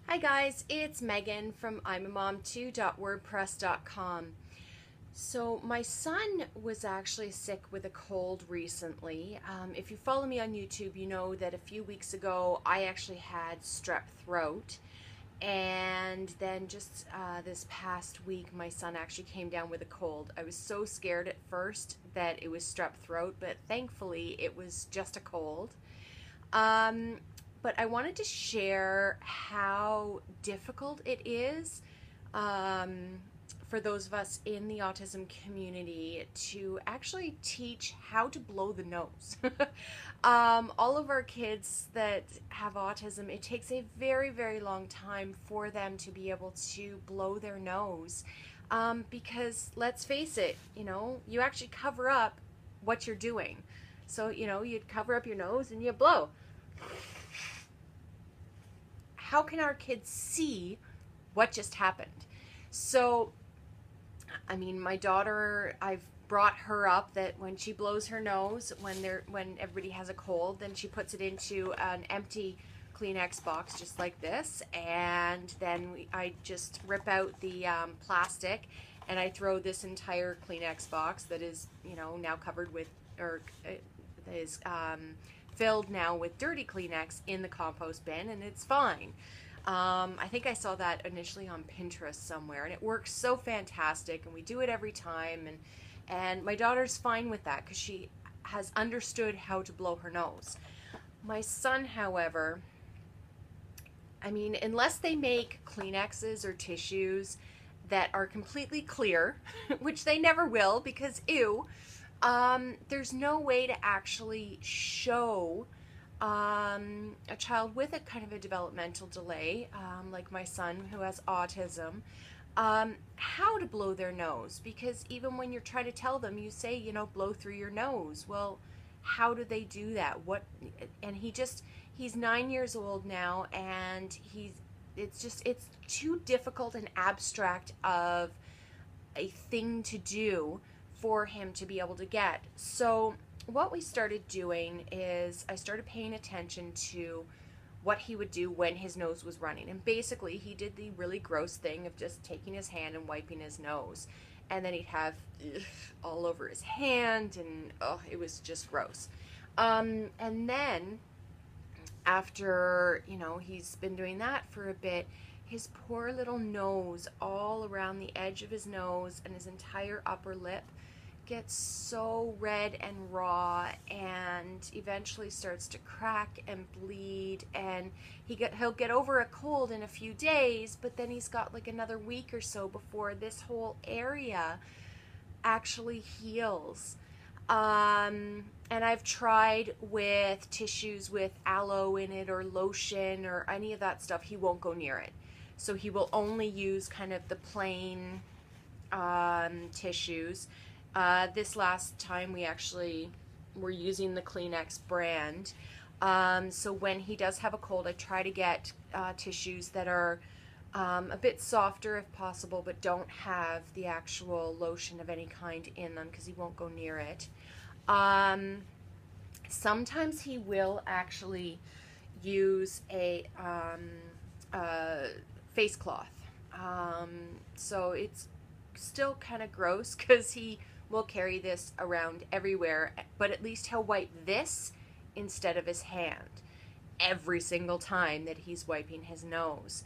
Hi guys, it's Megan from imamom2.wordpress.com. So my son was actually sick with a cold recently. If you follow me on YouTube, you know that a few weeks ago I actually had strep throat. And then just this past week, my son actually came down with a cold. I was so scared at first that it was strep throat, but thankfully it was just a cold. Um, but I wanted to share how difficult it is um, for those of us in the autism community to actually teach how to blow the nose. All of our kids that have autism, it takes a very, very long time for them to be able to blow their nose. Because let's face it, you actually cover up what you're doing. So, you'd cover up your nose and you blow. How can our kids see what just happened? So, my daughter, I've brought her up that when she blows her nose, when everybody has a cold, then she puts it into an empty Kleenex box just like this, and then I just rip out the plastic, and I throw this entire Kleenex box that is, now covered with, or is filled now with dirty Kleenex in the compost bin, and it's fine. I think I saw that initially on Pinterest somewhere, and it works so fantastic, and we do it every time, and my daughter's fine with that because she has understood how to blow her nose. My son, however, unless they make Kleenexes or tissues that are completely clear, which they never will because ew, there's no way to actually show a child with a kind of a developmental delay, like my son who has autism, how to blow their nose. Because even when you're trying to tell them, you say, blow through your nose. Well, how do they do that? And he's 9 years old now, and it's too difficult and abstract of a thing to do for him to be able to get. So what we started doing is I started paying attention to what he would do when his nose was running. And basically he did the really gross thing of just taking his hand and wiping his nose. And then he'd have all over his hand, and it was just gross. And then after, he's been doing that for a bit, his poor little nose, all around the edge of his nose and his entire upper lip, gets so red and raw, and eventually starts to crack and bleed, and he'll get over a cold in a few days, but then he's got like another week or so before this whole area actually heals. And I've tried with tissues with aloe in it or lotion or any of that stuff. He won't go near it. So he will only use kind of the plain tissues. This last time we actually were using the Kleenex brand. So when he does have a cold, I try to get tissues that are a bit softer if possible, but don't have the actual lotion of any kind in them because he won't go near it. Sometimes he will actually use a face cloth. So it's still kind of gross because he will carry this around everywhere, but at least he'll wipe this instead of his hand every single time that he's wiping his nose.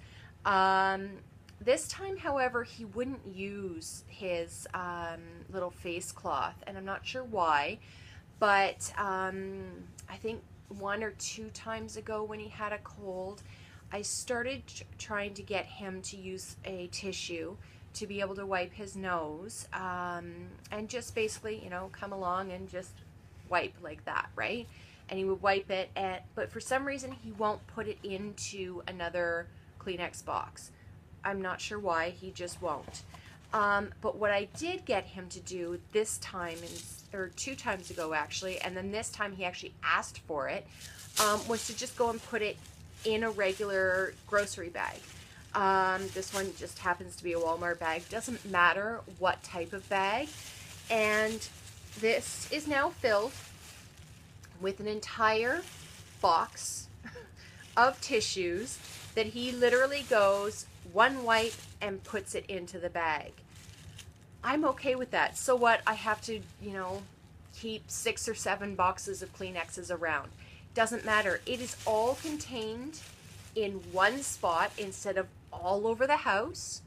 This time, however, he wouldn't use his little face cloth, and I'm not sure why, but I think 1 or 2 times ago when he had a cold, I started trying to get him to use a tissue to be able to wipe his nose, and just basically, come along and just wipe like that, right? And he would wipe it, but for some reason he won't put it into another Kleenex box. I'm not sure why, he just won't. But what I did get him to do this time, or 2 times ago actually, and then this time he actually asked for it, was to just go and put it in a regular grocery bag. This one just happens to be a Walmart bag. Doesn't matter what type of bag. And this is now filled with an entire box of tissues that he literally goes one wipe and puts it into the bag. I'm okay with that. So what? I have to, keep 6 or 7 boxes of Kleenexes around. Doesn't matter. It is all contained in one spot instead of all over the house.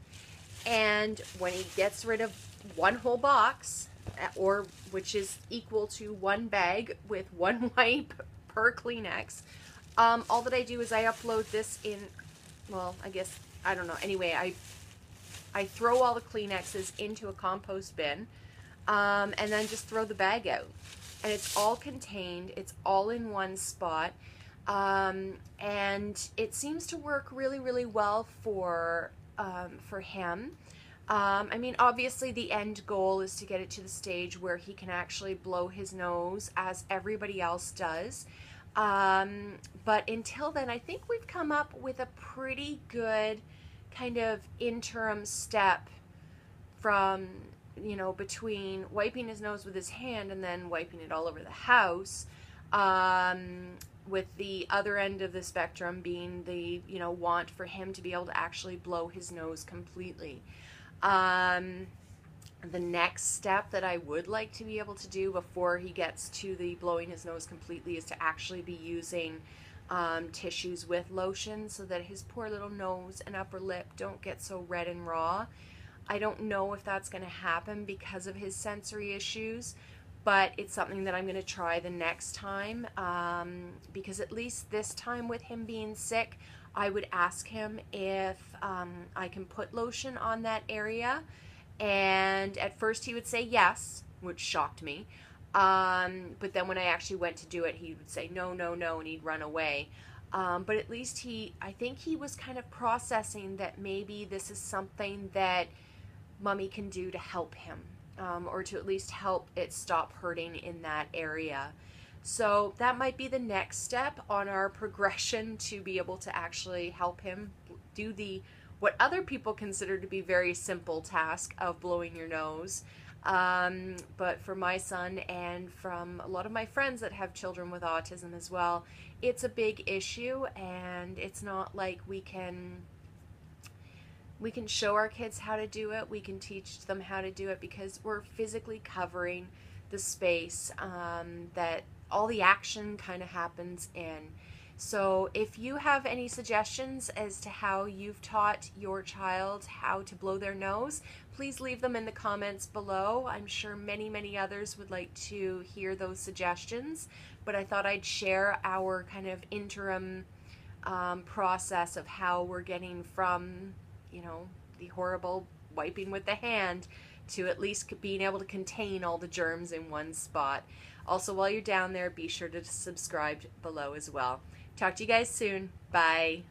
And when he gets rid of one whole box, or which is equal to one bag with one wipe per Kleenex, all that I do is I upload this in, well, I guess, I don't know. Anyway, I throw all the Kleenexes into a compost bin, and then just throw the bag out. And it's all contained. It's all in one spot. And it seems to work really, really well for him. I mean, obviously the end goal is to get it to the stage where he can actually blow his nose as everybody else does. But until then, I think we've come up with a pretty good kind of interim step from, between wiping his nose with his hand and then wiping it all over the house, with the other end of the spectrum being the, want for him to be able to actually blow his nose completely. The next step that I would like to be able to do before he gets to the blowing his nose completely is to actually be using tissues with lotion so that his poor little nose and upper lip don't get so red and raw. I don't know if that's going to happen because of his sensory issues, but it's something that I'm going to try the next time, because at least this time with him being sick, I would ask him if I can put lotion on that area, and at first he would say yes, which shocked me, but then when I actually went to do it, he would say no, no, no, and he'd run away. But at least I think he was kind of processing that maybe this is something that Mommy can do to help him, or to at least help it stop hurting in that area. So that might be the next step on our progression to be able to actually help him do what other people consider to be very simple task of blowing your nose. But for my son and from a lot of my friends that have children with autism as well, it's a big issue, and it's not like we can show our kids how to do it. We can teach them how to do it because we're physically covering the space that all the action kind of happens in. So if you have any suggestions as to how you've taught your child how to blow their nose, please leave them in the comments below. I'm sure many, many others would like to hear those suggestions, but I thought I'd share our kind of interim process of how we're getting from, the horrible wiping with the hand to at least being able to contain all the germs in one spot. Also, while you're down there, be sure to subscribe below as well. Talk to you guys soon. Bye.